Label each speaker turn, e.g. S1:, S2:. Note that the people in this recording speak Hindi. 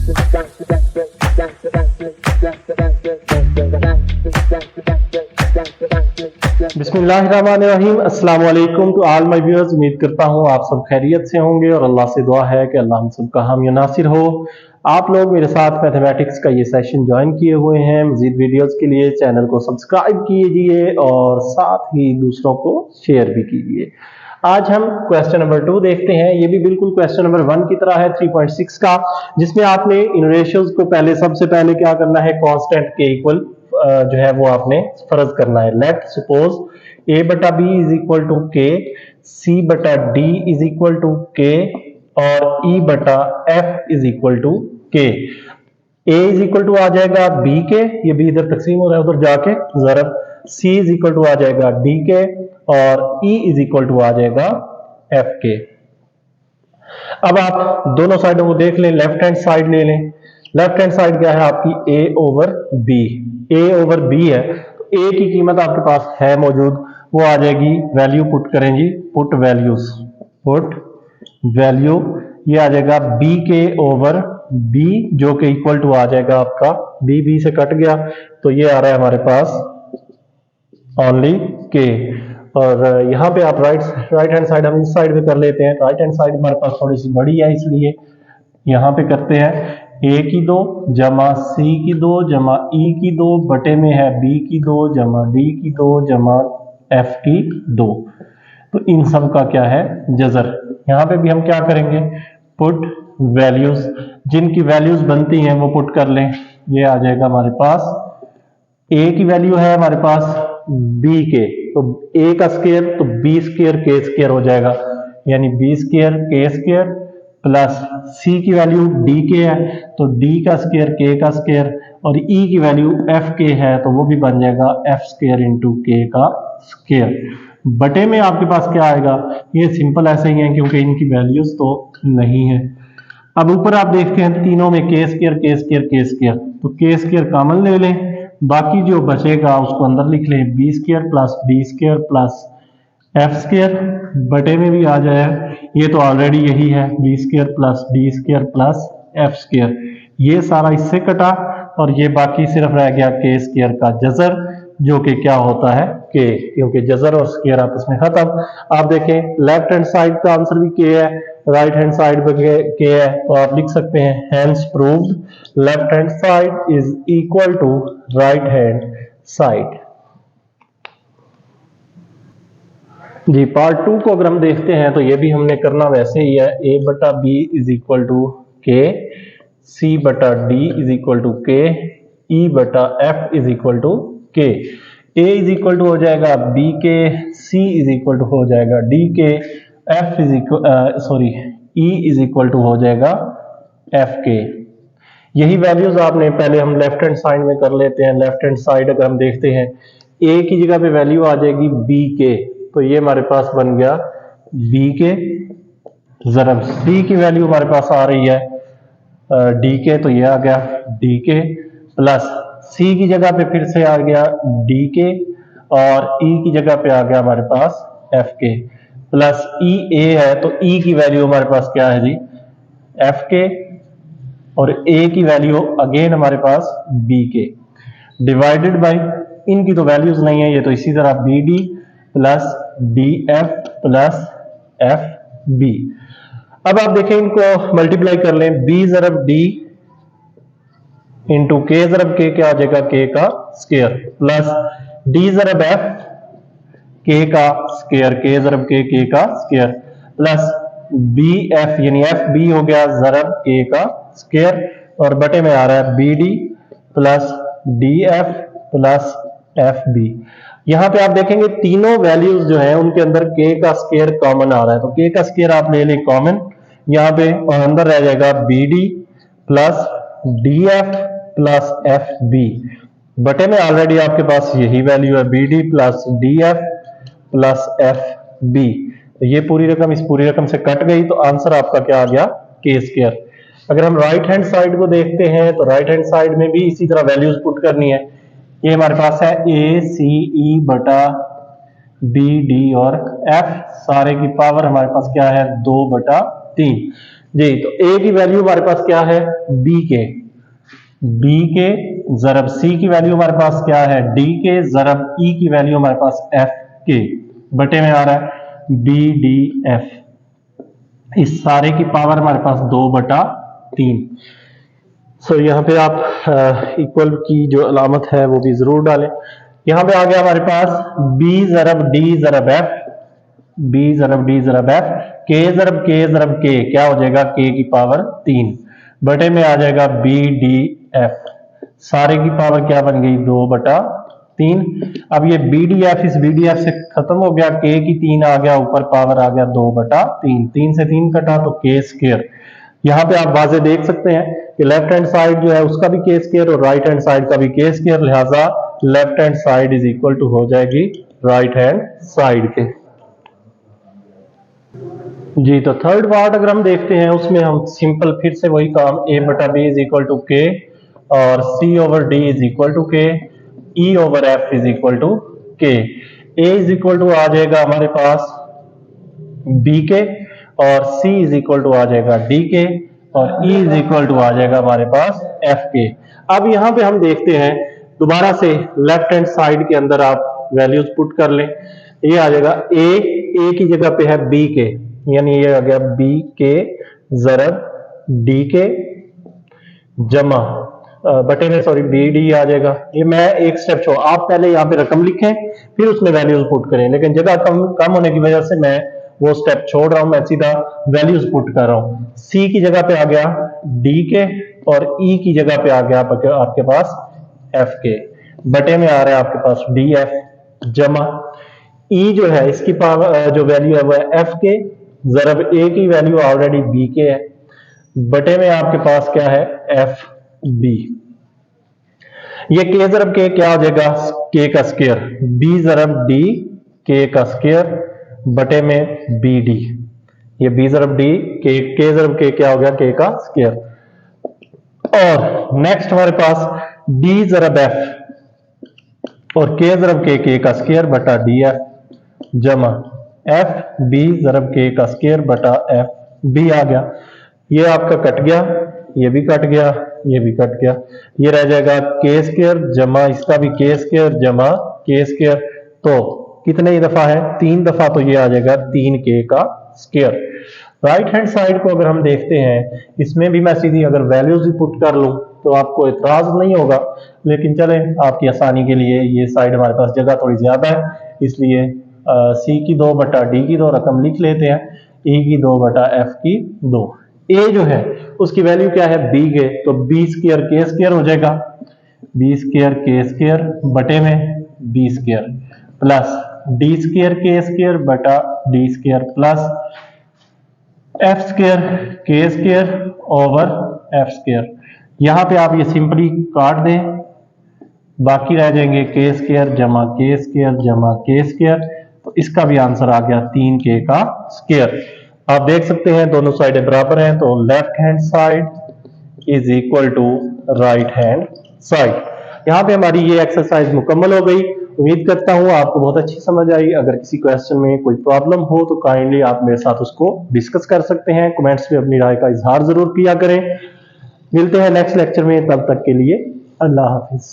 S1: बिस्मिल्लाहिर्रहमानिर्रहीम। अस्सलाम वालेकुम टू ऑल माय व्यूअर्स। उम्मीद करता हूँ आप सब खैरियत से होंगे और अल्लाह से दुआ है कि अल्लाह हम सबका हामी नासिर हो। आप लोग मेरे साथ मैथमेटिक्स का ये सेशन ज्वाइन किए हुए हैं। मजीद वीडियोस के लिए चैनल को सब्सक्राइब कीजिए और साथ ही दूसरों को शेयर भी कीजिए। आज हम क्वेश्चन नंबर 2 देखते हैं। ये भी बिल्कुल क्वेश्चन नंबर 1 की तरह है 3.6 का, जिसमें आपने इन रेशियोज को सबसे पहले क्या करना है, कांस्टेंट के इक्वल जो है वो आपने फर्ज करना है। लेट सपोज a बटा b इज इक्वल टू के, c बटा d is equal to K और e बटा f is equal to K. a is equal to आ जाएगा b के, ये भी इधर तकसीम हो रहा है उधर जाके जरब, c इज इक्वल टू आ जाएगा d के और e इज इक्वल टू आ जाएगा f के। अब आप दोनों साइडों को देख लें, लेफ्ट हैंड साइड ले लें। लेफ्ट हैंड साइड क्या है आपकी, a over b, a over b है तो a की कीमत आपके पास है मौजूद, वो आ जाएगी, वैल्यू पुट करें जी, पुट वैल्यूज, पुट वैल्यू, ये आ जाएगा b के ओवर b जो कि इक्वल टू आ जाएगा आपका b से कट गया तो ये आ रहा है हमारे पास ओनली k। और यहाँ पे आप राइट हैंड साइड हम इस साइड पे कर लेते हैं। राइट हैंड साइड हमारे पास थोड़ी सी बड़ी है इसलिए यहाँ पे करते हैं a की 2 जमा c की 2 जमा e की 2 बटे में है b की 2 जमा d की 2 जमा f की 2। तो इन सब का क्या है, जजर। यहाँ पे भी हम क्या करेंगे, पुट वैल्यूज, जिनकी वैल्यूज बनती हैं वो पुट कर लें। ये आ जाएगा हमारे पास a की वैल्यू है हमारे पास b के, तो a का स्क्वायर तो b स्क्वायर k स्क्वायर हो जाएगा, यानी b square k square plus c की वैल्यू d के है तो d का स्क्वायर k का स्क्वायर और e की वैल्यू f के है तो वो भी बन जाएगा f स्क्वायर इंटू k का स्क्वायर। बटे में आपके पास क्या आएगा, ये सिंपल ऐसे ही है क्योंकि इनकी वैल्यूज तो नहीं है। अब ऊपर आप देखते हैं तीनों में k square k square k square, तो k स्क्वायर कॉमन ले लें, बाकी जो बचेगा उसको अंदर लिख लें, b square plus d square plus f square, बटे में भी आ जाए, ये तो ऑलरेडी यही है, b square plus d square plus f square, ये सारा इससे कटा और ये बाकी सिर्फ रह गया k स्क्वायर का जजर, जो कि क्या होता है k, क्योंकि जजर और स्क्वायर आपस में खत्म। आप देखें लेफ्ट हैंड साइड का आंसर भी k है, राइट हैंड साइड पे k है, तो आप लिख सकते हैं hence proved left hand side is equal to right hand side. जी पार्ट 2 को अगर हम देखते हैं तो ये भी हमने करना वैसे ही है, a बटा b इज इक्वल टू के, c बटा d is equal to K, e बटा f is equal to K. a is equal to हो जाएगा b के, c इज इक्वल टू हो जाएगा d K, f is equal e is equal to हो जाएगा f के। यही वैल्यूज आपने पहले हम लेफ्ट हैंड साइड में कर लेते हैं। लेफ्ट हैंड साइड अगर हम देखते हैं a की जगह पे वैल्यू आ जाएगी b के, तो ये हमारे पास बन गया b के जरब c की वैल्यू हमारे पास आ रही है d के, तो ये आ गया d के प्लस c की जगह पे फिर से आ गया d के और e की जगह पे आ गया हमारे पास f के प्लस e a है तो e की वैल्यू हमारे पास क्या है जी, f के और a की वैल्यू अगेन हमारे पास b के, डिवाइडेड बाय इनकी तो वैल्यूज नहीं है, ये तो इसी तरह bd plus df plus fb। अब आप देखें इनको मल्टीप्लाई कर लें, b जरब d इंटू k जरब k क्या आ जाएगा, k का स्क्वायर प्लस d जरब f k का स्क्वायर, k जरब k का स्क्वायर प्लस bf यानी fb हो गया जरब k का स्क्वायर और बटे में आ रहा है bd plus df plus fb। यहाँ पे आप देखेंगे तीनों वैल्यूज जो है उनके अंदर k का स्क्वायर कॉमन आ रहा है, तो k का स्क्वायर आप ले लें कॉमन यहाँ पे और अंदर रह जाएगा bd plus df plus fb। बटे में ऑलरेडी आपके पास यही वैल्यू है bd plus df plus fb, तो ये पूरी रकम इस पूरी रकम से कट गई तो आंसर आपका क्या आ गया, k स्क्वायर। अगर हम राइट हैंड साइड को देखते हैं तो राइट हैंड साइड में भी इसी तरह वैल्यूज पुट करनी है। ये हमारे पास है a c e बटा b d और f, सारे की पावर हमारे पास क्या है 2 बटा 3 जी। तो ए की वैल्यू हमारे पास क्या है, बी के जरब सी की वैल्यू हमारे पास क्या है, डी के जरब ई की वैल्यू हमारे पास एफ के बटे में आ रहा है बी डी एफ। इस सारे की पावर हमारे पास 2/3। सो यहाँ पे आप इक्वल की जो अलामत है वो भी जरूर डालें। यहाँ पे आ गया हमारे पास बी जरब डी जरब एफ, बी जरब डी जरब एफ, के जरब के क्या हो जाएगा, के की पावर 3 बटे में आ जाएगा बी डी एफ। सारे की पावर क्या बन गई, 2/3। अब ये बी डी एफ इस बी डी एफ से खत्म हो गया, के की 3 आ गया, ऊपर पावर आ गया 2/3, 3 से 3 कटा तो के स्क्वायर। यहाँ पे आप वाजे देख सकते हैं कि लेफ्ट हैंड साइड जो है उसका भी के स्क्वायर और राइट हैंड साइड का भी के स्क्वायर, लिहाजा left hand side is equal to हो जाएगी राइट हैंड साइड के जी। तो थर्ड पार्ट अगर हम देखते हैं उसमें हम सिंपल फिर से वही काम, a बटा B is equal to K और c over d is equal to K, e over f is equal to K. a is equal to आ जाएगा हमारे पास b के और c इज इक्वल टू आ जाएगा d के और e इज इक्वल टू आ जाएगा हमारे पास f के। अब यहां पे हम देखते हैं दोबारा से लेफ्ट हैंड साइड के अंदर आप वैल्यूज पुट कर लें। ये आ जाएगा a की जगह पे है b के, यानी ये आ गया b के जरब d के जमा बटे में सॉरी बी डी आ जाएगा। ये मैं एक स्टेप छोड़, आप पहले यहाँ पे रकम लिखें फिर उसमें वैल्यूज पुट करें, लेकिन जगह कम होने की वजह से मैं वो स्टेप छोड़ रहा हूं, मैं सीधा वैल्यूज पुट कर रहा हूं। सी की जगह पे आ गया डी के और ई की जगह पे आ गया आपके पास एफ के, बटे में आ रहा है आपके पास डी एफ जमा ई जो है इसकी पावर जो वैल्यू है वो है एफ के जरब ए की वैल्यू ऑलरेडी बी के है, बटे में आपके पास क्या है एफ बी। ये के जरब के क्या हो जाएगा, के का स्क्वायर, बी जरब डी के का स्क्वायर बटे में बी डी। ये बी जरब डी के जरब के क्या हो गया, के का स्क्वायर। और नेक्स्ट हमारे पास डी जरब एफ और के जरब के का स्क्वायर बटा डी एफ जमा एफ बी जरब के का स्क्वायर बटा एफ बी आ गया। ये आपका कट गया, ये भी कट गया, ये भी कट गया, ये रह जाएगा के स्क्वायर जमा इसका भी के स्क्वायर जमा के स्क्वायर। तो कितने ही दफा है, 3 दफा, तो ये आ जाएगा 3k का स्क्वायर। राइट हैंड साइड को अगर हम देखते हैं इसमें भी मैं सीधी अगर वैल्यूज ही पुट कर लूं तो आपको इतराज नहीं होगा, लेकिन चलें आपकी आसानी के लिए ये साइड हमारे पास जगह थोड़ी ज्यादा है इसलिए सी की 2 बटा डी की 2 रकम लिख लेते हैं, ई की 2 बटा एफ की 2। ए जो है उसकी वैल्यू क्या है, बी के, तो बी स्क्वायर के स्क्वायर हो जाएगा, बी स्क्वायर के स्क्वायर बटे में B square plus D square K square बटा D square plus F square K square over F square. यहां पे आप ये सिंपली काट दें, बाकी रह जाएंगे के स्क्वायर जमा के स्क्वायर जमा के स्क्वायर, तो इसका भी आंसर आ गया 3k का स्क्वायर। आप देख सकते हैं दोनों साइडें बराबर हैं, तो left hand side is equal to right hand side. यहाँ पे हमारी ये एक्सरसाइज मुकम्मल हो गई। उम्मीद करता हूँ आपको बहुत अच्छी समझ आई। अगर किसी क्वेश्चन में कोई प्रॉब्लम हो तो काइंडली आप मेरे साथ उसको डिस्कस कर सकते हैं, कमेंट्स में अपनी राय का इजहार जरूर किया करें। मिलते हैं नेक्स्ट लेक्चर में, तब तक के लिए अल्लाह हाफिज।